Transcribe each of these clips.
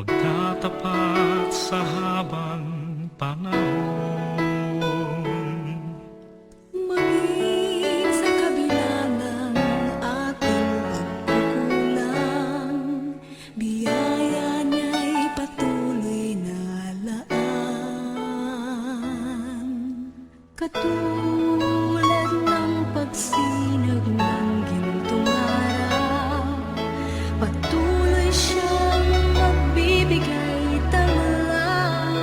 magtatapat sa habang panahon. Maging sa kabila ng ating pagkukulang, biyaya niya'y patuloy na laan. Katulad ng pagsinag ng gintong araw, patuloy siyang magbibigay tamalaw.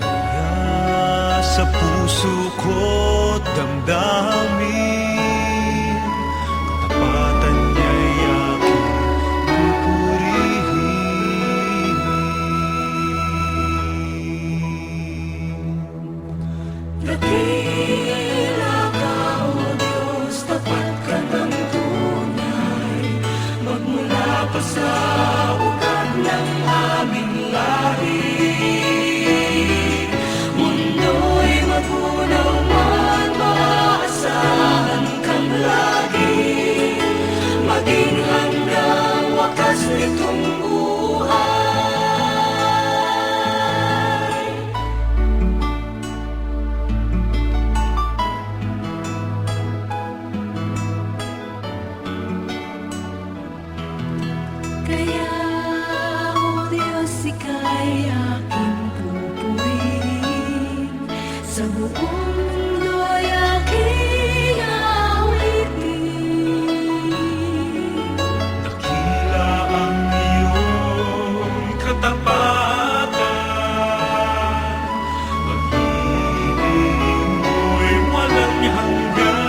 Kaya sa puso ko't damdamin, katapatan niya'y aking pupurihin. Dakila ka, O Diyos, tapat ka ng tunay, magmula pa sa ugat ng aming lahi. Mundo'y magunaw man, maaasahan kang lagi, maging hanggang wakas nitong buhay. Kaya, O Diyos, Ika'y aking pupurihin, sa buong mundo'y aking awitin. Dakila ang iyong katapatan, pag-ibig mo'y walang hanggan.